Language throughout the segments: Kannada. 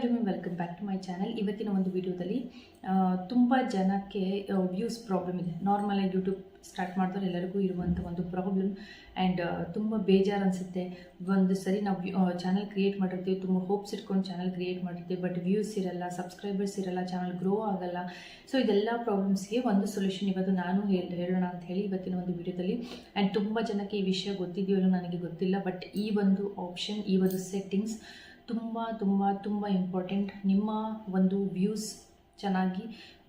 Everyone, welcome back to my channel. ಇವತ್ತಿನ ಒಂದು ವಿಡಿಯೋದಲ್ಲಿ ತುಂಬ ಜನಕ್ಕೆ ವ್ಯೂಸ್ ಪ್ರಾಬ್ಲಮ್ ಇದೆ. ನಾರ್ಮಲಾಗಿ ಯೂಟ್ಯೂಬ್ ಸ್ಟಾರ್ಟ್ ಮಾಡಿದ್ರೆ ಎಲ್ಲರಿಗೂ ಇರುವಂಥ ಒಂದು ಪ್ರಾಬ್ಲಮ್. ಆ್ಯಂಡ್ ತುಂಬ ಬೇಜಾರು ಅನಿಸುತ್ತೆ. ಒಂದು ಸರಿ ನಾವು ಚಾನಲ್ ಕ್ರಿಯೇಟ್ ಮಾಡಿರ್ತೀವಿ, ತುಂಬ ಹೋಪ್ಸ್ ಇಟ್ಕೊಂಡು ಚಾನಲ್ ಕ್ರಿಯೇಟ್ ಮಾಡಿರ್ತೀವಿ, ಬಟ್ ವ್ಯೂಸ್ ಇರಲ್ಲ, ಸಬ್ಸ್ಕ್ರೈಬರ್ಸ್ ಇರಲ್ಲ, ಚಾನಲ್ ಗ್ರೋ ಆಗಲ್ಲ. ಸೊ ಇದೆಲ್ಲ ಪ್ರಾಬ್ಲಮ್ಸ್ಗೆ ಒಂದು ಸೊಲ್ಯೂಷನ್ ಇವತ್ತು ನಾನು ಹೇಳೋಣ ಅಂತ ಹೇಳಿ ಇವತ್ತಿನ ಒಂದು ವಿಡಿಯೋದಲ್ಲಿ. ಆ್ಯಂಡ್ ತುಂಬ ಜನಕ್ಕೆ ಈ ವಿಷಯ ಗೊತ್ತಿದೆಯೋ ನನಗೆ ಗೊತ್ತಿಲ್ಲ, ಬಟ್ ಈ ಒಂದು ಆಪ್ಷನ್, ಈ ಒಂದು ಸೆಟ್ಟಿಂಗ್ಸ್ ತುಂಬ ತುಂಬ ತುಂಬ ಇಂಪಾರ್ಟೆಂಟ್. ನಿಮ್ಮ ಒಂದು ವ್ಯೂಸ್ ಚೆನ್ನಾಗಿ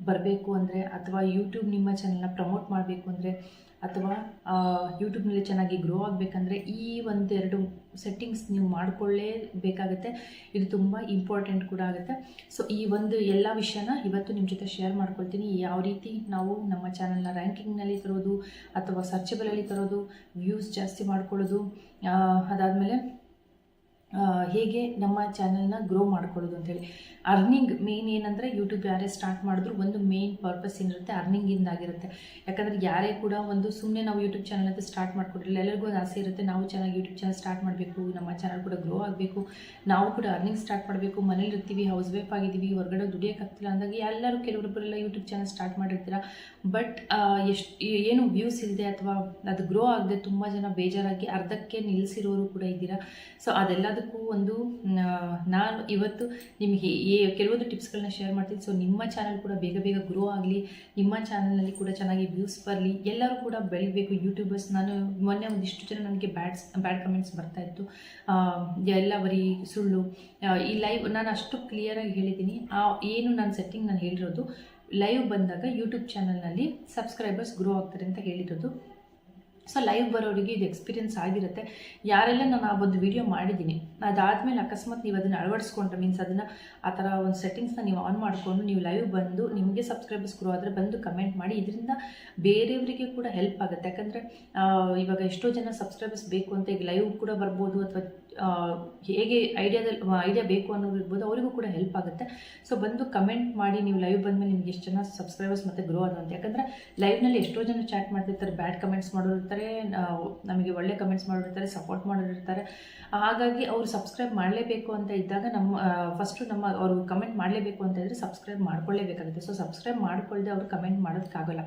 ಬರಬೇಕು ಅಂದರೆ, ಅಥವಾ ಯೂಟ್ಯೂಬ್ ನಿಮ್ಮ ಚಾನಲ್ನ ಪ್ರಮೋಟ್ ಮಾಡಬೇಕು ಅಂದರೆ, ಅಥವಾ ಯೂಟ್ಯೂಬ್ನಲ್ಲಿ ಚೆನ್ನಾಗಿ ಗ್ರೋ ಆಗಬೇಕಂದ್ರೆ ಈ ಒಂದೆರಡು ಸೆಟ್ಟಿಂಗ್ಸ್ ನೀವು ಮಾಡಿಕೊಳ್ಳೇಬೇಕಾಗುತ್ತೆ. ಇದು ತುಂಬ ಇಂಪಾರ್ಟೆಂಟ್ ಕೂಡ ಆಗುತ್ತೆ. ಸೊ ಈ ಒಂದು ಎಲ್ಲ ವಿಷಯನ ಇವತ್ತು ನಿಮ್ಮ ಜೊತೆ ಶೇರ್ ಮಾಡ್ಕೊಳ್ತೀನಿ. ಯಾವ ರೀತಿ ನಾವು ನಮ್ಮ ಚಾನಲ್ನ ರ್ಯಾಂಕಿಂಗ್ನಲ್ಲಿ ತರೋದು, ಅಥವಾ ಸರ್ಚಬಲಲ್ಲಿ ತರೋದು, ವ್ಯೂಸ್ ಜಾಸ್ತಿ ಮಾಡ್ಕೊಳ್ಳೋದು, ಅದಾದಮೇಲೆ ಹೇಗೆ ನಮ್ಮ ಚಾನಲ್ನ ಗ್ರೋ ಮಾಡ್ಕೊಳ್ಳೋದು ಅಂಥೇಳಿ. ಅರ್ನಿಂಗ್ ಮೇನ್ ಏನಂದರೆ, ಯೂಟ್ಯೂಬ್ ಯಾರೇ ಸ್ಟಾರ್ಟ್ ಮಾಡಿದ್ರು ಒಂದು ಮೇನ್ ಪರ್ಪಸ್ ಏನಿರುತ್ತೆ, ಅರ್ನಿಂಗಿಂದಾಗಿರುತ್ತೆ. ಯಾಕಂದರೆ ಯಾರೇ ಕೂಡ ಒಂದು ಸುಮ್ಮನೆ ನಾವು ಯೂಟ್ಯೂಬ್ ಚಾನಲ್ ಅಂತ ಸ್ಟಾರ್ಟ್ ಮಾಡ್ಕೊಡ್ರಿಲ್ಲ, ಎಲ್ಲರಿಗೂ ಒಂದು ಆಸೆ ಇರುತ್ತೆ, ನಾವು ಚೆನ್ನಾಗಿ ಯೂಟ್ಯೂಬ್ ಚಾನಲ್ ಸ್ಟಾರ್ಟ್ ಮಾಡಬೇಕು, ನಮ್ಮ ಚಾನಲ್ ಕೂಡ ಗ್ರೋ ಆಗಬೇಕು, ನಾವು ಕೂಡ ಅರ್ನಿಂಗ್ ಸ್ಟಾರ್ಟ್ ಮಾಡಬೇಕು, ಮನೇಲಿ ಇರ್ತೀವಿ, ಹೌಸ್ ವೈಫ್ ಆಗಿದ್ದೀವಿ, ಹೊರಗಡೆ ದುಡಿಯೋಕ್ಕಾಗ್ತಿಲ್ಲ ಅಂದಾಗ ಎಲ್ಲರೂ ಕೆಲವೊಬ್ಬರೆಲ್ಲ ಯೂಟ್ಯೂಬ್ ಚಾನಲ್ ಸ್ಟಾರ್ಟ್ ಮಾಡಿರ್ತೀರ. ಬಟ್ ಏನು ವ್ಯೂಸ್ ಇಲ್ಲದೆ ಅಥವಾ ಅದು ಗ್ರೋ ಆಗದೆ ತುಂಬ ಜನ ಬೇಜಾರಾಗಿ ಅರ್ಧಕ್ಕೆ ನಿಲ್ಲಿಸಿರೋರು ಕೂಡ ಇದ್ದೀರಾ. ಸೊ ಅದೆಲ್ಲದಕ್ಕೂ ಒಂದು ನಾನು ಇವತ್ತು ನಿಮಗೆ ಕೆಲವೊಂದು ಟಿಪ್ಸ್ಗಳನ್ನ ಶೇರ್ ಮಾಡ್ತೀನಿ. ಸೊ ನಿಮ್ಮ ಚಾನಲ್ ಕೂಡ ಬೇಗ ಬೇಗ ಗ್ರೋ ಆಗಲಿ, ನಿಮ್ಮ ಚಾನಲ್ನಲ್ಲಿ ಕೂಡ ಚೆನ್ನಾಗಿ ವ್ಯೂಸ್ ಬರಲಿ, ಎಲ್ಲರೂ ಕೂಡ ಬೆಳಿಬೇಕು ಯೂಟ್ಯೂಬರ್ಸ್. ನಾನು ಮೊನ್ನೆ ಒಂದಿಷ್ಟು ಜನ ನನಗೆ ಬ್ಯಾಡ್ ಕಮೆಂಟ್ಸ್ ಬರ್ತಾಯಿತ್ತು, ಎಲ್ಲ ಬರೀ ಸುಳ್ಳು. ಈ ಲೈವ್ ನಾನು ಅಷ್ಟು ಕ್ಲಿಯರಾಗಿ ಹೇಳಿದ್ದೀನಿ. ಏನು ನಾನು ಸೆಟ್ಟಿಂಗ್ ನಾನು ಹೇಳಿರೋದು, ಲೈವ್ ಬಂದಾಗ ಯೂಟ್ಯೂಬ್ ಚಾನಲ್ನಲ್ಲಿ ಸಬ್ಸ್ಕ್ರೈಬರ್ಸ್ ಗ್ರೋ ಆಗ್ತಾರೆ ಅಂತ ಹೇಳಿರೋದು. ಸೊ ಲೈವ್ ಬರೋರಿಗೆ ಇದು ಎಕ್ಸ್ಪೀರಿಯನ್ಸ್ ಆಗಿರುತ್ತೆ. ಯಾರೆಲ್ಲ ನಾನು ಆ ಒಂದು ವಿಡಿಯೋ ಮಾಡಿದ್ದೀನಿ, ಅದಾದಮೇಲೆ ಅಕಸ್ಮಾತ್ ನೀವು ಅದನ್ನು ಅಳವಡಿಸ್ಕೊಂಡ್ರೆ, ಮೀನ್ಸ್ ಅದನ್ನು ಆ ಥರ ಒಂದು ಸೆಟ್ಟಿಂಗ್ಸ್ನ ನೀವು ಆನ್ ಮಾಡಿಕೊಂಡು ನೀವು ಲೈವ್ ಬಂದು ನಿಮಗೆ ಸಬ್ಸ್ಕ್ರೈಬರ್ಸ್ ಗ್ರೋ ಆದರೆ ಬಂದು ಕಮೆಂಟ್ ಮಾಡಿ. ಇದರಿಂದ ಬೇರೆಯವರಿಗೆ ಕೂಡ ಹೆಲ್ಪ್ ಆಗುತ್ತೆ. ಯಾಕಂದರೆ ಇವಾಗ ಎಷ್ಟೋ ಜನ ಸಬ್ಸ್ಕ್ರೈಬರ್ಸ್ ಬೇಕು ಅಂತ ಈಗ ಲೈವ್ ಕೂಡ ಬರ್ಬೋದು, ಅಥವಾ ಹೇಗೆ ಐಡಿಯಾ ಬೇಕು ಅನ್ನೋದು ಇರ್ಬೋದು, ಅವರಿಗೂ ಕೂಡ ಹೆಲ್ಪ್ ಆಗುತ್ತೆ. ಸೊ ಬಂದು ಕಮೆಂಟ್ ಮಾಡಿ, ನೀವು ಲೈವ್ ಬಂದಮೇಲೆ ನಿಮ್ಗೆ ಎಷ್ಟು ಜನ ಸಬ್ಸ್ಕ್ರೈಬರ್ಸ್ ಮತ್ತು ಗ್ರೋ ಆದಂತ. ಯಾಕಂದರೆ ಲೈವ್ನಲ್ಲಿ ಎಷ್ಟೋ ಜನ ಚಾಟ್ ಮಾಡ್ತಿರ್ತಾರೆ, ಬ್ಯಾಡ್ ಕಮೆಂಟ್ಸ್ ಮಾಡೋರಿರ್ತಾರೆ, ನಮಗೆ ಒಳ್ಳೆ ಕಮೆಂಟ್ಸ್ ಮಾಡೋರಿರ್ತಾರೆ, ಸಪೋರ್ಟ್ ಮಾಡೋರಿರ್ತಾರೆ. ಹಾಗಾಗಿ ಅವರು ಸಬ್ಸ್ಕ್ರೈಬ್ ಮಾಡಲೇಬೇಕು ಅಂತ ಇದ್ದಾಗ ಫಸ್ಟು ಅವರು ಕಮೆಂಟ್ ಮಾಡಲೇಬೇಕು ಅಂತ ಇದ್ದರೆ ಸಬ್ಸ್ಕ್ರೈಬ್ ಮಾಡ್ಕೊಳ್ಳೇಬೇಕಾಗುತ್ತೆ. ಸೊ ಸಬ್ಸ್ಕ್ರೈಬ್ ಮಾಡ್ಕೊಳ್ಳದೆ ಅವರು ಕಮೆಂಟ್ ಮಾಡೋದಕ್ಕಾಗಲ್ಲ.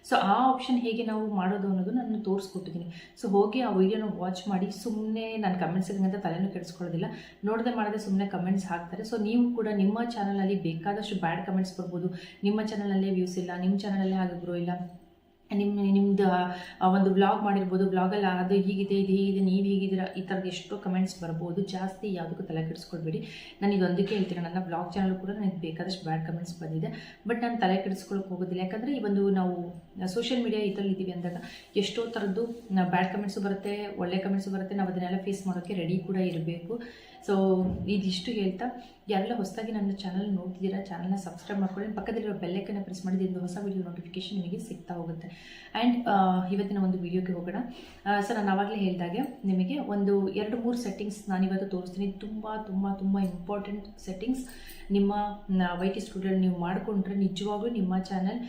ಸೊ ಆ ಆಪ್ಷನ್ ಹೇಗೆ ನಾವು ಮಾಡೋದು ಅನ್ನೋದು ನಾನು ತೋರಿಸ್ಕೊಟ್ಟಿದ್ದೀನಿ. ಸೊ ಹೋಗಿ ಆ ವಿಡಿಯೋನ ವಾಚ್ ಮಾಡಿ. ಸುಮ್ಮನೆ ನಾನು ಕಮೆಂಟ್ಸ್ ಅಂತ ತಲೆನೂ ಕೆಡಿಸ್ಕೊಳ್ಳೋದಿಲ್ಲ, ನೋಡದೆ ಮಾಡದೆ ಸುಮ್ಮನೆ ಕಮೆಂಟ್ಸ್ ಹಾಕ್ತಾರೆ. ಸೊ ನೀವು ಕೂಡ ನಿಮ್ಮ ಚಾನಲಲ್ಲಿ ಬೇಕಾದಷ್ಟು ಬ್ಯಾಡ್ ಕಮೆಂಟ್ಸ್ ಬರ್ಬೋದು, ನಿಮ್ಮ ಚಾನಲಲ್ಲೇ ವ್ಯೂಸ್ ಇಲ್ಲ, ನಿಮ್ಮ ಚಾನಲಲ್ಲೇ ಹಾಗೆ ಗ್ರೋ ಇಲ್ಲ, ನಿಮ್ಮದು ಒಂದು ವ್ಲಾಗ್ ಮಾಡಿರ್ಬೋದು, ವ್ಲಾಗಲ್ಲಿ ಅದು ಹೀಗಿದೆ, ಇದು ಹೀಗಿದೆ, ನೀವು ಹೀಗಿದ್ದೀರಾ, ಈ ಥರದ್ದು ಎಷ್ಟೋ ಕಮೆಂಟ್ಸ್ ಬರ್ಬೋದು. ಜಾಸ್ತಿ ಯಾವುದಕ್ಕೂ ತಲೆ ಕೆಡಿಸ್ಕೊಳ್ಬೇಡಿ. ನಾನು ಇದೊಂದಕ್ಕೆ ಹೇಳ್ತೀನಿ, ನನ್ನ ವ್ಲಾಗ್ ಚಾನಲ್ ಕೂಡ ನನಗೆ ಬೇಕಾದಷ್ಟು ಬ್ಯಾಡ್ ಕಮೆಂಟ್ಸ್ ಬಂದಿದೆ, ಬಟ್ ನಾನು ತಲೆ ಕೆಡಿಸ್ಕೊಳ್ಳೋಕೆ ಹೋಗೋದಿಲ್ಲ. ಯಾಕಂದರೆ ಈ ಒಂದು ನಾವು ಸೋಷಿಯಲ್ ಮೀಡಿಯಾ ಇದರಲ್ಲಿ ಇದ್ದೀವಿ ಅಂದಾಗ ಎಷ್ಟೋ ಥರದ್ದು ಬ್ಯಾಡ್ ಕಮೆಂಟ್ಸು ಬರುತ್ತೆ, ಒಳ್ಳೆ ಕಮೆಂಟ್ಸು ಬರುತ್ತೆ. ನಾವು ಅದನ್ನೆಲ್ಲ ಫೇಸ್ ಮಾಡೋಕ್ಕೆ ರೆಡಿ ಕೂಡ ಇರಬೇಕು. ಸೊ ಇದಿಷ್ಟು ಹೇಳ್ತಾ, ಯಾರೆಲ್ಲ ಹೊಸದಾಗಿ ನನ್ನ ಚಾನಲ್ ನೋಡ್ತಿದ್ದೀರಾ, ಚಾನಲ್ನ ಸಬ್ಸ್ಕ್ರೈಬ್ ಮಾಡ್ಕೊಳ್ಳಿ, ಪಕ್ಕದಲ್ಲಿರೋ ಬೆಲ್ಲೈಕನ್ನ ಪ್ರೆಸ್ ಮಾಡಿದ್ದು ಹೊಸ ವಿಡಿಯೋ ನೋಟಿಫಿಕೇಶನ್ ನಿಮಗೆ ಸಿಗ್ತಾ ಹೋಗುತ್ತೆ. ಆ್ಯಂಡ್ ಇವತ್ತಿನ ಒಂದು ವಿಡಿಯೋಗೆ ಹೋಗೋಣ. ಸೊ ನಾನು ಆವಾಗಲೇ ಹೇಳಿದಾಗೆ ನಿಮಗೆ ಒಂದು 2-3 ಸೆಟ್ಟಿಂಗ್ಸ್ ನಾನಿವತ್ತು ತೋರಿಸ್ತೀನಿ. ತುಂಬ ತುಂಬ ತುಂಬ ಇಂಪಾರ್ಟೆಂಟ್ ಸೆಟ್ಟಿಂಗ್ಸ್. ನಿಮ್ಮ YT ಸ್ಟುಡಿಯೋ ನೀವು ಮಾಡಿಕೊಂಡ್ರೆ ನಿಜವಾಗ್ಲೂ ನಿಮ್ಮ ಚಾನಲ್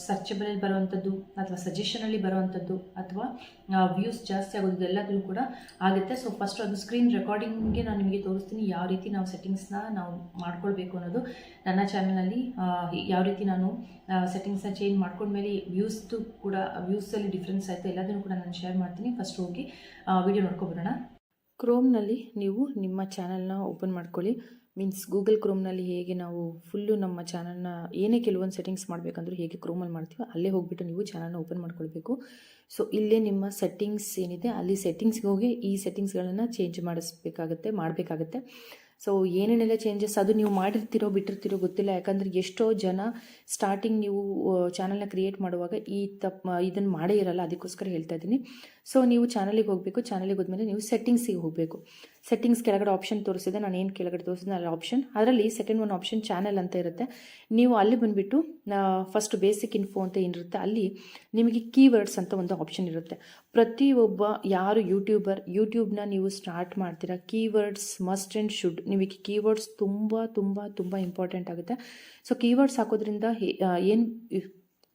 ಸರ್ಚಬಲಲ್ಲಿ ಬರುವಂಥದ್ದು, ಅಥವಾ ಸಜೆಷನಲ್ಲಿ ಬರುವಂಥದ್ದು, ಅಥವಾ ವ್ಯೂಸ್ ಜಾಸ್ತಿ ಆಗೋದು ಎಲ್ಲದೂ ಕೂಡ ಆಗುತ್ತೆ. ಸೊ ಫಸ್ಟು ಅದು ಸ್ಕ್ರೀನ್ ರೆಕಾರ್ಡಿಂಗ್ಗೆ ನಾನು ನಿಮಗೆ ತೋರಿಸ್ತೀನಿ, ಯಾವ ರೀತಿ ನಾವು ಸೆಟ್ಟಿಂಗ್ಸ್ನ ನಾವು ಮಾಡ್ಕೊಳ್ಬೇಕು ಅನ್ನೋದು. ನನ್ನ ಚಾನಲಲ್ಲಿ ಯಾವ ರೀತಿ ನಾನು ಸೆಟ್ಟಿಂಗ್ಸ್ನ ಚೇಂಜ್ ಮಾಡ್ಕೊಂಡ್ಮೇಲೆ ವ್ಯೂಸಲ್ಲಿ ಡಿಫ್ರೆನ್ಸ್ ಆಯಿತು, ಎಲ್ಲದನ್ನು ಕೂಡ ನಾನು ಶೇರ್ ಮಾಡ್ತೀನಿ. ಫಸ್ಟ್ ಹೋಗಿ ವಿಡಿಯೋ ನೋಡ್ಕೊಬರೋಣ. ಕ್ರೋಮ್ನಲ್ಲಿ ನೀವು ನಿಮ್ಮ ಚಾನಲ್ನ ಓಪನ್ ಮಾಡ್ಕೊಳ್ಳಿ. ಮೀನ್ಸ್ ಗೂಗಲ್ ಕ್ರೋಮ್ನಲ್ಲಿ ಹೇಗೆ ನಾವು ಫುಲ್ಲು ನಮ್ಮ ಚಾನಲ್ನ ಏನೇ ಕೆಲವೊಂದು ಸೆಟ್ಟಿಂಗ್ಸ್ ಮಾಡಬೇಕಂದ್ರೂ ಹೇಗೆ ಕ್ರೋಮಲ್ಲಿ ಮಾಡ್ತೀವೋ ಅಲ್ಲೇ ಹೋಗಿಬಿಟ್ಟು ನೀವು ಚಾನಲ್ನ ಓಪನ್ ಮಾಡ್ಕೊಳ್ಬೇಕು. ಸೊ ಇಲ್ಲೇ ನಿಮ್ಮ ಸೆಟ್ಟಿಂಗ್ಸ್ ಏನಿದೆ ಅಲ್ಲಿ ಸೆಟ್ಟಿಂಗ್ಸ್ಗೆ ಹೋಗಿ ಈ ಸೆಟ್ಟಿಂಗ್ಸ್ಗಳನ್ನು ಚೇಂಜ್ ಮಾಡಬೇಕಾಗುತ್ತೆ. ಸೊ ಏನೇನೆಲ್ಲ ಚೇಂಜಸ್ ಅದು ನೀವು ಮಾಡಿರ್ತೀರೋ ಬಿಟ್ಟಿರ್ತೀರೋ ಗೊತ್ತಿಲ್ಲ. ಯಾಕಂದರೆ ಎಷ್ಟೋ ಜನ ಸ್ಟಾರ್ಟಿಂಗ್ ನೀವು ಚಾನಲ್ನ ಕ್ರಿಯೇಟ್ ಮಾಡುವಾಗ ಇದನ್ನು ಮಾಡೇ ಇರಲ್ಲ, ಅದಕ್ಕೋಸ್ಕರ ಹೇಳ್ತಾ ಇದ್ದೀನಿ. ಸೊ ನೀವು ಚಾನಲಿಗೆ ಹೋಗಬೇಕು, ಚಾನಲಿಗೆ ಹೋದ್ಮೇಲೆ ನೀವು ಸೆಟ್ಟಿಂಗ್ಸಿಗೆ ಹೋಗಬೇಕು. ಸೆಟ್ಟಿಂಗ್ಸ್ ಕೆಳಗಡೆ ಆಪ್ಷನ್ ತೋರಿಸಿದೆ, ನಾನು ಏನು ಕೆಳಗಡೆ ತೋರಿಸಿದೆ ಅಲ್ಲಿ ಆಪ್ಷನ್, ಅದರಲ್ಲಿ ಸೆಕೆಂಡ್ ಒಂದು ಆಪ್ಷನ್ ಚಾನಲ್ ಅಂತ ಇರುತ್ತೆ. ನೀವು ಅಲ್ಲಿ ಬಂದುಬಿಟ್ಟು ಫಸ್ಟ್ ಬೇಸಿಕ್ ಇನ್ಫೋ ಅಂತ ಏನಿರುತ್ತೆ ಅಲ್ಲಿ ನಿಮಗೆ ಕೀವರ್ಡ್ಸ್ ಅಂತ ಒಂದು ಆಪ್ಷನ್ ಇರುತ್ತೆ. ಪ್ರತಿಯೊಬ್ಬ ಯಾರು ಯೂಟ್ಯೂಬ್ನ ನೀವು ಸ್ಟಾರ್ಟ್ ಮಾಡ್ತೀರಾ, ಕೀವರ್ಡ್ಸ್ ಮಸ್ಟ್ ಆ್ಯಂಡ್ ಶುಡ್. ನಿಮಗೆ ಕೀವರ್ಡ್ಸ್ ತುಂಬ ತುಂಬ ತುಂಬ ಇಂಪಾರ್ಟೆಂಟ್ ಆಗುತ್ತೆ. ಸೊ ಕೀವರ್ಡ್ಸ್ ಹಾಕೋದ್ರಿಂದ ಏನು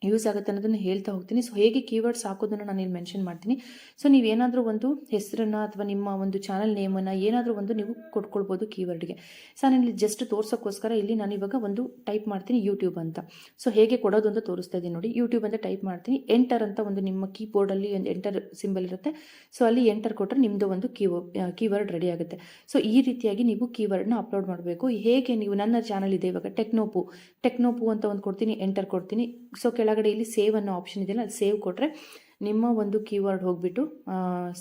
ಯೂಸ್ ಆಗುತ್ತೆ ಅನ್ನೋದನ್ನು ಹೇಳ್ತಾ ಹೋಗ್ತೀನಿ. ಸೊ ಹೇಗೆ ಕೀವರ್ಡ್ಸ್ ಹಾಕೋದನ್ನು ನಾನು ಇಲ್ಲಿ ಮೆನ್ಷನ್ ಮಾಡ್ತೀನಿ. ಸೊ ನೀವೇನಾದರೂ ಒಂದು ಹೆಸರನ್ನು ಅಥವಾ ನಿಮ್ಮ ಒಂದು ಚಾನಲ್ ನೇಮನ್ನು ಏನಾದರೂ ಒಂದು ನೀವು ಕೊಟ್ಕೊಳ್ಬೋದು ಕೀವರ್ಡ್ಗೆ. ಸೊ ನಾನು ಇಲ್ಲಿ ಜಸ್ಟ್ ತೋರ್ಸೋಕ್ಕೋಸ್ಕರ ಇಲ್ಲಿ ನಾನು ಇವಾಗ ಒಂದು ಟೈಪ್ ಮಾಡ್ತೀನಿ ಯೂಟ್ಯೂಬ್ ಅಂತ. ಸೊ ಹೇಗೆ ಕೊಡೋದು ಅಂತ ತೋರಿಸ್ತಾ ಇದ್ದೀನಿ ನೋಡಿ. ಯೂಟ್ಯೂಬ್ ಅಂತ ಟೈಪ್ ಮಾಡ್ತೀನಿ. ಎಂಟರ್ ಅಂತ ಒಂದು ನಿಮ್ಮ ಕೀಬೋರ್ಡಲ್ಲಿ ಒಂದು ಎಂಟರ್ ಸಿಂಬಲ್ ಇರುತ್ತೆ. ಸೊ ಅಲ್ಲಿ ಎಂಟರ್ ಕೊಟ್ಟರೆ ನಿಮ್ಮದು ಒಂದು ಕೀವರ್ಡ್ ರೆಡಿ ಆಗುತ್ತೆ. ಸೊ ಈ ರೀತಿಯಾಗಿ ನೀವು ಕೀವರ್ಡ್ನ ಅಪ್ಲೋಡ್ ಮಾಡಬೇಕು. ಹೇಗೆ ನೀವು ನನ್ನ ಚಾನಲ್ ಇದೆ ಇವಾಗ ಟೆಕ್ನೋಪು ಅಂತ ಒಂದು ಕೊಡ್ತೀನಿ, ಎಂಟರ್ ಕೊಡ್ತೀನಿ. ಸೊ ಕೆಳಗಡೆ ಇಲ್ಲಿ ಸೇವ್ ಅನ್ನೋ ಆಪ್ಷನ್ ಇದೆಯಲ್ಲ, ಅದು ಸೇವ್ ಕೊಟ್ಟರೆ ನಿಮ್ಮ ಒಂದು ಕೀವರ್ಡ್ ಹೋಗಿಬಿಟ್ಟು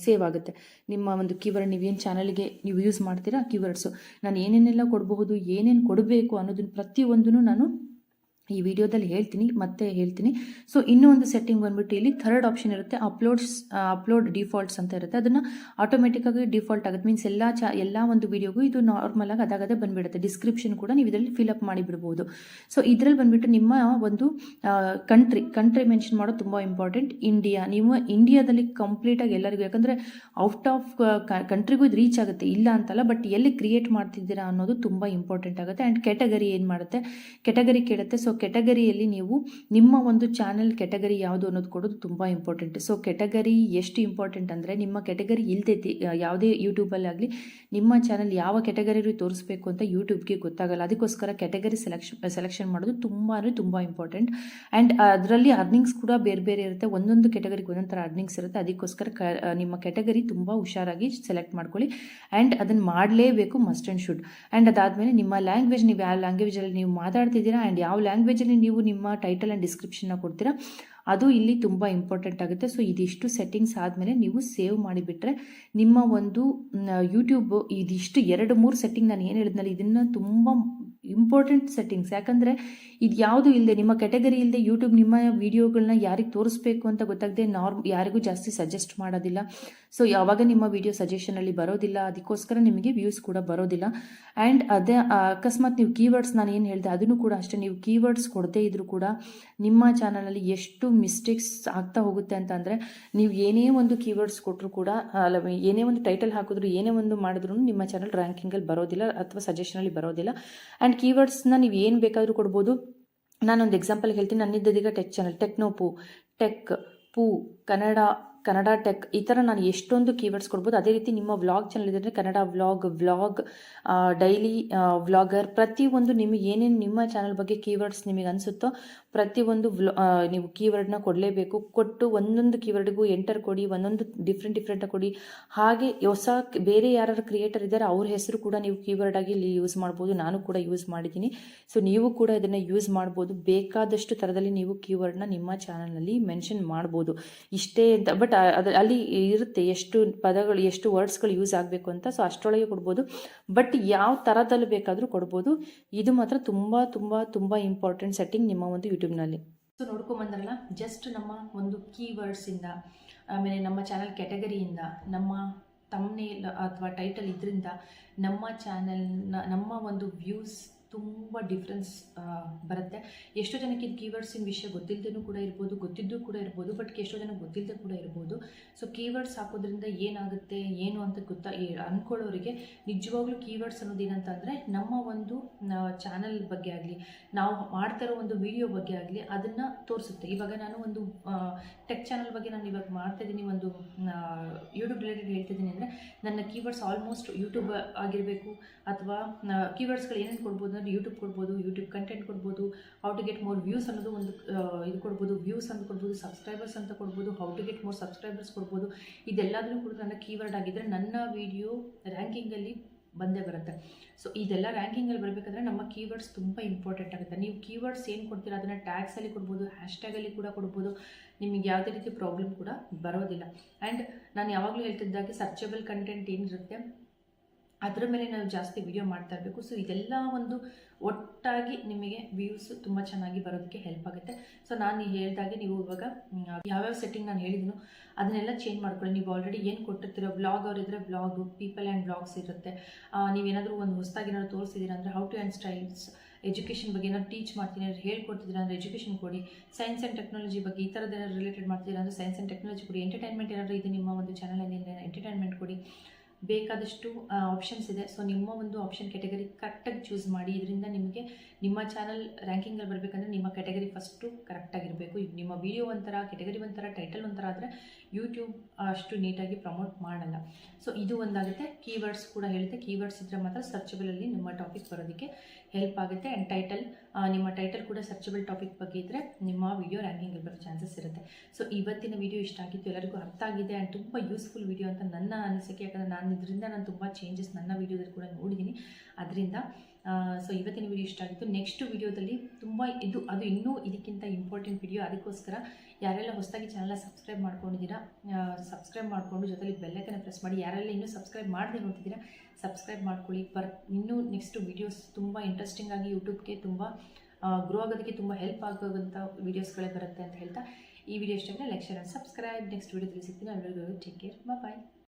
ಸೇವ್ ಆಗುತ್ತೆ. ನಿಮ್ಮ ಒಂದು ಕೀವರ್ಡ್ ನೀವೇನು ಚಾನಲ್ಗೆ ನೀವು ಯೂಸ್ ಮಾಡ್ತೀರಾ ಕೀವರ್ಡ್ಸು, ನಾನು ಏನೇನೆಲ್ಲ ಕೊಡಬಹುದು, ಏನೇನು ಕೊಡಬೇಕು ಅನ್ನೋದನ್ನು ಪ್ರತಿಯೊಂದನ್ನು ನಾನು ಈ ವಿಡಿಯೋದಲ್ಲಿ ಹೇಳ್ತೀನಿ. ಸೊ ಇನ್ನೂ ಒಂದು ಸೆಟ್ಟಿಂಗ್ ಬಂದ್ಬಿಟ್ಟು ಇಲ್ಲಿ ಥರ್ಡ್ ಆಪ್ಷನ್ ಇರುತ್ತೆ, ಅಪ್ಲೋಡ್ ಡಿಫಾಲ್ಟ್ಸ್ ಅಂತ ಇರುತ್ತೆ. ಅದನ್ನು ಆಟೋಮೆಟಿಕ್ಕಾಗಿ ಡಿಫಾಲ್ಟ್ ಆಗುತ್ತೆ. ಮೀನ್ಸ್ ಎಲ್ಲ ಒಂದು ವಿಡಿಯೋಗೂ ಇದು ನಾರ್ಮಲ್ ಆಗಿ ಅದಾಗದೇ ಬಂದುಬಿಡುತ್ತೆ. ಡಿಸ್ಕ್ರಿಪ್ಷನ್ ಕೂಡ ನೀವು ಇದರಲ್ಲಿ ಫಿಲಪ್ ಮಾಡಿ ಬಿಡ್ಬೋದು. ಸೊ ಇದರಲ್ಲಿ ಬಂದುಬಿಟ್ಟು ನಿಮ್ಮ ಒಂದು ಕಂಟ್ರಿ ಮೆನ್ಷನ್ ಮಾಡೋದು ತುಂಬ ಇಂಪಾರ್ಟೆಂಟ್. ನೀವು ಇಂಡಿಯಾದಲ್ಲಿ ಕಂಪ್ಲೀಟಾಗಿ ಎಲ್ಲರಿಗೂ, ಯಾಕಂದರೆ ಔಟ್ ಆಫ್ ಕಂಟ್ರಿಗೂ ಇದು ರೀಚ್ ಆಗುತ್ತೆ, ಇಲ್ಲ ಅಂತಲ್ಲ, ಬಟ್ ಎಲ್ಲಿ ಕ್ರಿಯೇಟ್ ಮಾಡ್ತಿದ್ದೀರಾ ಅನ್ನೋದು ತುಂಬ ಇಂಪಾರ್ಟೆಂಟ್ ಆಗುತ್ತೆ. ಆ್ಯಂಡ್ ಕೆಟಗರಿ ಏನು ಮಾಡುತ್ತೆ, ಕೆಟಗರಿ ಕೇಳುತ್ತೆ. ಸೊ ಕೆಟಗರಿಯಲ್ಲಿ ನೀವು ನಿಮ್ಮ ಒಂದು ಚಾನಲ್ ಕೆಟಗರಿ ಯಾವುದು ಅನ್ನೋದು ಕೊಡೋದು ತುಂಬ ಇಂಪಾರ್ಟೆಂಟ್. ಸೊ ಕೆಟಗರಿ ಎಷ್ಟು ಇಂಪಾರ್ಟೆಂಟ್ ಅಂದರೆ, ನಿಮ್ಮ ಕೆಟಗರಿ ಇಲ್ದೈತಿ ಯಾವುದೇ ಯೂಟ್ಯೂಬಲ್ಲಿ ಆಗಲಿ ನಿಮ್ಮ ಚಾನಲ್ ಯಾವ ಕೆಟಗರಿ ತೋರಿಸ್ಬೇಕು ಅಂತ ಯೂಟ್ಯೂಬ್ಗೆ ಗೊತ್ತಾಗಲ್ಲ. ಅದಕ್ಕೋಸ್ಕರ ಕೆಟಗರಿ ಸೆಲೆಕ್ಷನ್ ಮಾಡೋದು ತುಂಬ ಇಂಪಾರ್ಟೆಂಟ್. ಆ್ಯಂಡ್ ಅದರಲ್ಲಿ ಅರ್ನಿಂಗ್ಸ್ ಕೂಡ ಬೇರೆ ಬೇರೆ ಇರುತ್ತೆ. ಒಂದೊಂದು ಕೆಟಗರಿಗೆ ಒಂದೊಂದು ಥರ ಅರ್ನಿಂಗ್ಸ್ ಇರುತ್ತೆ. ಅದಕ್ಕೋಸ್ಕರ ನಿಮ್ಮ ಕೆಟಗರಿ ತುಂಬ ಹುಷಾರಾಗಿ ಸೆಲೆಕ್ಟ್ ಮಾಡ್ಕೊಳ್ಳಿ. ಆ್ಯಂಡ್ ಅದನ್ನು ಮಾಡಲೇಬೇಕು, ಮಸ್ಟ್ ಆ್ಯಂಡ್ ಶುಡ್. ಆ್ಯಂಡ್ ಅದಾದಮೇಲೆ ನಿಮ್ಮ ಲ್ಯಾಂಗ್ವೇಜ್, ನೀವು ಯಾವ ಲ್ಯಾಂಗ್ವೇಜಲ್ಲಿ ನೀವು ಮಾತಾಡ್ತಿದ್ದೀರಾ ಆ್ಯಂಡ್ ಯಾವ ಲ್ಯಾಂಗ್ವೇಜಲ್ಲಿ ನೀವು ನಿಮ್ಮ ಟೈಟಲ್ ಆ್ಯಂಡ್ ಡಿಸ್ಕ್ರಿಪ್ಷನ್ನ ಕೊಡ್ತೀರಾ, ಅದು ಇಲ್ಲಿ ತುಂಬ ಇಂಪಾರ್ಟೆಂಟ್ ಆಗುತ್ತೆ. ಸೊ ಇದಿಷ್ಟು ಸೆಟ್ಟಿಂಗ್ಸ್ ಆದಮೇಲೆ ನೀವು ಸೇವ್ ಮಾಡಿಬಿಟ್ರೆ ನಿಮ್ಮ ಒಂದು ಯೂಟ್ಯೂಬ್ ಇದಿಷ್ಟು 2-3 ಸೆಟ್ಟಿಂಗ್ ನಾನು ಏನು ಹೇಳಿದ್ನಲ್ಲ, ಇದನ್ನು ತುಂಬ ಇಂಪಾರ್ಟೆಂಟ್ ಸೆಟ್ಟಿಂಗ್ಸ್. ಯಾಕಂದರೆ ಇದು ಯಾವುದು ಇಲ್ಲದೆ, ನಿಮ್ಮ ಕೆಟಗರಿ ಇಲ್ಲದೆ ಯೂಟ್ಯೂಬ್ ನಿಮ್ಮ ವೀಡಿಯೋಗಳನ್ನ ಯಾರಿಗೆ ತೋರಿಸ್ಬೇಕು ಅಂತ ಗೊತ್ತಾಗದೆ ಯಾರಿಗೂ ಜಾಸ್ತಿ ಸಜೆಸ್ಟ್ ಮಾಡೋದಿಲ್ಲ. ಸೊ ಯಾವಾಗ ನಿಮ್ಮ ವಿಡಿಯೋ ಸಜೆಷನಲ್ಲಿ ಬರೋದಿಲ್ಲ, ಅದಕ್ಕೋಸ್ಕರ ನಿಮಗೆ ವ್ಯೂಸ್ ಕೂಡ ಬರೋದಿಲ್ಲ. ಆ್ಯಂಡ್ ಅದೇ ಅಕಸ್ಮಾತ್ ನೀವು ಕೀವರ್ಡ್ಸ್ ನಾನು ಏನು ಹೇಳಿದೆ ಅದನ್ನು ಕೂಡ ಅಷ್ಟೇ, ನೀವು ಕೀವರ್ಡ್ಸ್ ಕೊಡದೇ ಇದ್ರೂ ಕೂಡ ನಿಮ್ಮ ಚಾನಲಲ್ಲಿ ಎಷ್ಟು ಮಿಸ್ಟೇಕ್ಸ್ ಆಗ್ತಾ ಹೋಗುತ್ತೆ ಅಂತ ಅಂದರೆ, ನೀವು ಏನೇ ಒಂದು ಕೀವರ್ಡ್ಸ್ ಕೊಟ್ಟರು ಕೂಡ, ಅಲ್ಲ ಏನೇ ಒಂದು ಟೈಟಲ್ ಹಾಕಿದ್ರು, ಏನೇ ಒಂದು ಮಾಡಿದ್ರು ನಿಮ್ಮ ಚಾನಲ್ ರ್ಯಾಂಕಿಂಗಲ್ಲಿ ಬರೋದಿಲ್ಲ ಅಥವಾ ಸಜೆಷನಲ್ಲಿ ಬರೋದಿಲ್ಲ. ಆ್ಯಂಡ್ ಕೀವರ್ಡ್ಸ್ನ ನೀವು ಏನು ಬೇಕಾದರೂ ಕೊಡ್ಬೋದು. ನಾನೊಂದು ಎಕ್ಸಾಂಪಲ್ ಹೇಳ್ತೀನಿ. ನನ್ನಿದ್ದದೀಗ ಟೆಕ್ ಚಾನಲ್, ಟೆಕ್ನೋಪು, ಟೆಕ್ ಪೂ, ಕನ್ನಡ ಟೆಕ್, ಈ ಥರ ನಾನು ಎಷ್ಟೊಂದು ಕೀವರ್ಡ್ಸ್ ಕೊಡ್ಬೋದು. ಅದೇ ರೀತಿ ನಿಮ್ಮ ವ್ಲಾಗ್ ಚಾನಲ್ ಇದ್ದರೆ ಕನ್ನಡ ವ್ಲಾಗ್, ಡೈಲಿ ವ್ಲಾಗರ್, ಪ್ರತಿಯೊಂದು ನಿಮಗೆ ಏನೇನು ನಿಮ್ಮ ಚಾನಲ್ ಬಗ್ಗೆ ಕೀವರ್ಡ್ಸ್ ನಿಮಗೆ ಅನಿಸುತ್ತೋ ಪ್ರತಿಯೊಂದು ನೀವು ಕೀವರ್ಡ್ನ ಕೊಡಲೇಬೇಕು. ಕೊಟ್ಟು ಒಂದೊಂದು ಕೀವರ್ಡ್ಗೂ ಎಂಟರ್ ಕೊಡಿ, ಒಂದೊಂದು ಡಿಫ್ರೆಂಟಾಗಿ ಕೊಡಿ. ಹಾಗೆ ಬೇರೆ ಯಾರು ಕ್ರಿಯೇಟರ್ ಇದ್ದಾರೆ ಅವ್ರ ಹೆಸರು ಕೂಡ ನೀವು ಕೀವರ್ಡ್ ಆಗಿ ಇಲ್ಲಿ ಯೂಸ್ ಮಾಡ್ಬೋದು. ನಾನು ಕೂಡ ಯೂಸ್ ಮಾಡಿದ್ದೀನಿ. ಸೊ ನೀವು ಕೂಡ ಇದನ್ನು ಯೂಸ್ ಮಾಡ್ಬೋದು. ಬೇಕಾದಷ್ಟು ಥರದಲ್ಲಿ ನೀವು ಕೀವರ್ಡ್ನ ನಿಮ್ಮ ಚಾನಲ್ನಲ್ಲಿ ಮೆನ್ಷನ್ ಮಾಡ್ಬೋದು. ಇಷ್ಟೇ ಅಂತ, ಬಟ್ ಅಲ್ಲಿ ಇರುತ್ತೆ ಎಷ್ಟು ಪದಗಳು, ಎಷ್ಟು ವರ್ಡ್ಸ್ಗಳು ಯೂಸ್ ಆಗಬೇಕು ಅಂತ. ಸೊ ಅಷ್ಟರೊಳಗೆ ಕೊಡ್ಬೋದು, ಬಟ್ ಯಾವ ಥರದಲ್ಲಿ ಬೇಕಾದರೂ ಕೊಡ್ಬೋದು. ಇದು ಮಾತ್ರ ತುಂಬ ಇಂಪಾರ್ಟೆಂಟ್ ಸೆಟ್ಟಿಂಗ್ ನಿಮ್ಮ ಒಂದು ಯೂಟ್ಯೂಬ್ನಲ್ಲಿ. ಸೊ ನೋಡ್ಕೊಂಬಂದ್ರಲ್ಲ, ಜಸ್ಟ್ ನಮ್ಮ ಒಂದು ಕೀವರ್ಡ್ಸಿಂದ, ಆಮೇಲೆ ನಮ್ಮ ಚಾನಲ್ ಕೆಟಗರಿಯಿಂದ, ನಮ್ಮ ತಮ್ನೇಲ್ ಅಥವಾ ಟೈಟಲ್ ಇದರಿಂದ ನಮ್ಮ ಚಾನಲ್ನ, ನಮ್ಮ ಒಂದು ವ್ಯೂಸ್ ತುಂಬ ಡಿಫ್ರೆನ್ಸ್ ಬರುತ್ತೆ. ಎಷ್ಟೋ ಜನಕ್ಕೆ ಇದು ಕೀವರ್ಡ್ಸಿನ ವಿಷಯ ಗೊತ್ತಿಲ್ಲದೇನೂ ಕೂಡ ಇರ್ಬೋದು, ಗೊತ್ತಿದ್ದೂ ಕೂಡ ಇರ್ಬೋದು, ಬಟ್ ಎಷ್ಟೋ ಜನಕ್ಕೆ ಗೊತ್ತಿಲ್ಲದೆ ಕೂಡ ಇರ್ಬೋದು. ಸೊ ಕೀವರ್ಡ್ಸ್ ಹಾಕೋದ್ರಿಂದ ಏನಾಗುತ್ತೆ ಏನು ಅಂತ ಅಂದ್ಕೊಳ್ಳೋರಿಗೆ ನಿಜವಾಗ್ಲೂ ಕೀವರ್ಡ್ಸ್ ಅನ್ನೋದು ಏನಂತ ಅಂದರೆ, ನಮ್ಮ ಒಂದು ಚಾನಲ್ ಬಗ್ಗೆ ಆಗಲಿ, ನಾವು ಮಾಡ್ತಾ ಇರೋ ಒಂದು ವಿಡಿಯೋ ಬಗ್ಗೆ ಆಗಲಿ ಅದನ್ನು ತೋರಿಸುತ್ತೆ. ಇವಾಗ ನಾನು ಒಂದು ಟೆಕ್ ಚಾನಲ್ ಬಗ್ಗೆ ನಾನು ಇವಾಗ ಮಾಡ್ತಾಯಿದ್ದೀನಿ, ಒಂದು ಯೂಟ್ಯೂಬ್ ರಿಲೇಟೆಡ್ ಹೇಳ್ತಿದ್ದೀನಿ ಅಂದರೆ, ನನ್ನ ಕೀವರ್ಡ್ಸ್ ಆಲ್ಮೋಸ್ಟ್ ಯೂಟ್ಯೂಬ್ ಆಗಿರಬೇಕು, ಅಥವಾ ಕೀವರ್ಡ್ಸ್ಗಳು ಏನೇನು ಕೊಡ್ಬೋದು, ಯೂಟ್ಯೂಬ್ ಕೊಡ್ಬೋದು, ಯೂಟ್ಯೂಬ್ ಕಂಟೆಂಟ್ ಕೊಡ್ಬೋದು, how to get more views ಅನ್ನೋದು ಒಂದು ಇದು ಕೊಡ್ಬೋದು, ವ್ಯೂಸ್ ಅಂತ ಕೊಡ್ಬೋದು, ಸಬ್ಸ್ಕ್ರೈಬರ್ಸ್ ಅಂತ ಕೊಡ್ಬೋದು, how to get more subscribers ಕೊಡ್ಬೋದು. ಇದೆಲ್ಲದೂ ಕೂಡ ನನ್ನ ಕೀವರ್ಡ್ ಆಗಿದ್ದರೆ ನನ್ನ ವಿಡಿಯೋ ರ್ಯಾಂಕಿಂಗಲ್ಲಿ ಬಂದೇ ಬರುತ್ತೆ. ಸೊ ಇದೆಲ್ಲ ರ್ಯಾಂಕಿಂಗಲ್ಲಿ ಬರಬೇಕಂದ್ರೆ ನಮ್ಮ ಕೀವರ್ಡ್ಸ್ ತುಂಬ ಇಂಪಾರ್ಟೆಂಟ್ ಆಗುತ್ತೆ. ನೀವು ಕೀವರ್ಡ್ಸ್ ಏನು ಕೊಡ್ತೀರಾ ಅದನ್ನು ಟ್ಯಾಗ್ಸಲ್ಲಿ ಕೊಡ್ಬೋದು, ಹ್ಯಾಶ್ಟ್ಯಾಗಲ್ಲಿ ಕೂಡ ಕೊಡ್ಬೋದು. ನಿಮಗೆ ಯಾವುದೇ ರೀತಿ ಪ್ರಾಬ್ಲಮ್ ಕೂಡ ಬರೋದಿಲ್ಲ. ಆ್ಯಂಡ್ ನಾನು ಯಾವಾಗಲೂ ಹೇಳ್ತಿದ್ದಾಗೆ ಸರ್ಚಬಲ್ ಕಂಟೆಂಟ್ ಏನಿರುತ್ತೆ ಅದರ ಮೇಲೆ ನಾವು ಜಾಸ್ತಿ ವಿಡಿಯೋ ಮಾಡ್ತಾ ಇರಬೇಕು. ಸೊ ಇದೆಲ್ಲ ಒಂದು ಒಟ್ಟಾಗಿ ನಿಮಗೆ ವ್ಯೂಸ್ ತುಂಬ ಚೆನ್ನಾಗಿ ಬರೋದಕ್ಕೆ ಹೆಲ್ಪ್ ಆಗುತ್ತೆ. ಸೊ ನಾನು ಹೇಳಿದಾಗೆ ನೀವು ಇವಾಗ ಯಾವ್ಯಾವ ಸೆಟ್ಟಿಂಗ್ ನಾನು ಹೇಳಿದ್ನೋ ಅದನ್ನೆಲ್ಲ ಚೇಂಜ್ ಮಾಡ್ಕೊಳ್ಳಿ. ನೀವು ಆಲ್ರೆಡಿ ಏನು ಕೊಟ್ಟಿರ್ತೀರೋ, ವ್ಲಾಗ್ ಅವರಿದ್ದರೆ ವ್ಲಾಗು, ಪೀಪಲ್ ಆ್ಯಂಡ್ ವ್ಲಾಗ್ಸ್ ಇರುತ್ತೆ. ನೀವೇನಾದರೂ ಒಂದು ಹೊಸದಾಗಿ ಏನಾದ್ರು ತೋರಿಸಿದ್ದೀರಾ ಅಂದರೆ how to and styles, education ಬಗ್ಗೆ ಏನಾದ್ರು ಟೀಚ್ ಮಾಡ್ತೀನಿ ಅಂದರೆ ಹೇಳ್ಕೊಡ್ತಿದ್ದೀರಾ ಅಂದರೆ ಎಜುಕೇಷನ್ ಕೊಡಿ. ಸೈನ್ಸ್ ಆ್ಯಂಡ್ ಟೆಕ್ನಾಲಜಿ ಬಗ್ಗೆ ಈ ಥರದ್ದು ಏನಾದ್ರು ರಿಲೇಟೆಡ್ ಮಾಡ್ತಿದ್ದೀರಾ ಅಂದರೆ ಸೈನ್ಸ್ ಆ್ಯಂಡ್ ಟೆಕ್ನಾಲಜಿ ಕೊಡಿ. ಎಂಟರ್ಟೈನ್ಮೆಂಟ್ ಏನಾದರೂ ಇದೆ ನಿಮ್ಮ ಒಂದು ಚಾನಲಲ್ಲಿ ಎಂಟರ್ಟೈನ್ಮೆಂಟ್ ಕೊಡಿ. ಬೇಕಾದಷ್ಟು ಆಪ್ಷನ್ಸ್ ಇದೆ. ಸೊ ನಿಮ್ಮ ಒಂದು ಆಪ್ಷನ್ ಕ್ಯಾಟಗರಿ ಕರೆಕ್ಟಾಗಿ ಚೂಸ್ ಮಾಡಿ. ಇದರಿಂದ ನಿಮಗೆ ನಿಮ್ಮ ಚಾನಲ್ ರ್ಯಾಂಕಿಂಗಲ್ಲಿ ಬರಬೇಕಂದ್ರೆ ನಿಮ್ಮ ಕ್ಯಾಟಗರಿ ಫಸ್ಟು ಕರೆಕ್ಟಾಗಿರಬೇಕು. ನಿಮ್ಮ ವಿಡಿಯೋ ಒಂಥರ, ಕ್ಯಾಟಗರಿ ಒಂಥರ, ಟೈಟಲ್ ಒಂಥರ ಆದರೆ ಯೂಟ್ಯೂಬ್ ಅಷ್ಟು ನೀಟಾಗಿ ಪ್ರಮೋಟ್ ಮಾಡಲ್ಲ. ಸೊ ಇದು ಒಂದಾಗುತ್ತೆ. ಕೀವರ್ಡ್ಸ್ ಕೂಡ ಹೇಳುತ್ತೆ. ಕೀವರ್ಡ್ಸ್ ಇದ್ದರೆ ಮಾತ್ರ ಸರ್ಚಬಲಲ್ಲಿ ನಿಮ್ಮ ಟಾಪಿಕ್ ಬರೋದಕ್ಕೆ ಹೆಲ್ಪ್ ಆಗುತ್ತೆ. ಆ್ಯಂಡ್ ಟೈಟಲ್, ನಿಮ್ಮ ಟೈಟಲ್ ಕೂಡ ಸರ್ಚಬಲ್ ಟಾಪಿಕ್ ಬಗ್ಗೆ ಇದ್ದರೆ ನಿಮ್ಮ ವಿಡಿಯೋ ರ್ಯಾಂಕಿಂಗ್ ಬರೋ ಚಾನ್ಸಸ್ ಇರುತ್ತೆ. ಸೊ ಇವತ್ತಿನ ವಿಡಿಯೋ ಇಷ್ಟ ಆಗಿತ್ತು, ಎಲ್ಲರಿಗೂ ಅರ್ಥ ಆಗಿದೆ ಆ್ಯಂಡ್ ತುಂಬ ಯೂಸ್ಫುಲ್ ವಿಡಿಯೋ ಅಂತ ನನ್ನ ಅನಿಸಿಕೆ. ಯಾಕಂದರೆ ಇದರಿಂದ ನಾನು ತುಂಬ ಚೇಂಜಸ್ ನನ್ನ ವೀಡಿಯೋದಲ್ಲಿ ಕೂಡ ನೋಡಿದ್ದೀನಿ. ಅದರಿಂದ ಸೊ ಇವತ್ತಿನ ವಿಡಿಯೋ ಇಷ್ಟ ಆಗಿತ್ತು. ನೆಕ್ಸ್ಟ್ ವಿಡಿಯೋದಲ್ಲಿ ತುಂಬ ಅದು ಇನ್ನೂ ಇದಕ್ಕಿಂತ ಇಂಪಾರ್ಟೆಂಟ್ ವಿಡಿಯೋ. ಅದಕ್ಕೋಸ್ಕರ ಯಾರೆಲ್ಲ ಹೊಸದಾಗಿ ಚಾನಲ್ನ ಸಬ್ಸ್ಕ್ರೈಬ್ ಮಾಡ್ಕೊಂಡಿದ್ದೀರಾ, ಸಬ್ಸ್ಕ್ರೈಬ್ ಮಾಡಿಕೊಂಡು ಜೊತೆಲಿ ಬೆಲ್ಲೈಕನ್ನ ಪ್ರೆಸ್ ಮಾಡಿ. ಯಾರೆಲ್ಲ ಇನ್ನೂ ಸಬ್ಸ್ಕ್ರೈಬ್ ಮಾಡದೆ ನೋಡ್ತಿದ್ದೀರಾ ಸಬ್ಸ್ಕ್ರೈಬ್ ಮಾಡ್ಕೊಳ್ಳಿ. ಇನ್ನೂ ನೆಕ್ಸ್ಟ್ ವೀಡಿಯೋಸ್ ತುಂಬ ಇಂಟ್ರೆಸ್ಟಿಂಗ್ ಆಗಿ ಯೂಟ್ಯೂಬ್ಗೆ ತುಂಬ ಗ್ರೋ ಆಗೋದಕ್ಕೆ ತುಂಬ ಹೆಲ್ಪ್ ಆಗೋವಂಥ ವೀಡಿಯೋಸ್ಗಳೇ ಬರುತ್ತೆ ಅಂತ ಹೇಳ್ತಾ ಈ ವಿಡಿಯೋ ಇಷ್ಟ ಆದರೆ like, share and subscribe. Next ವೀಡಿಯೋದಲ್ಲಿ ಸಿಗ್ತೀನಿ. ಎಲ್ಲರಿಗೂ ಟೇಕ್ ಕೇರ್, ಬಾಯ್.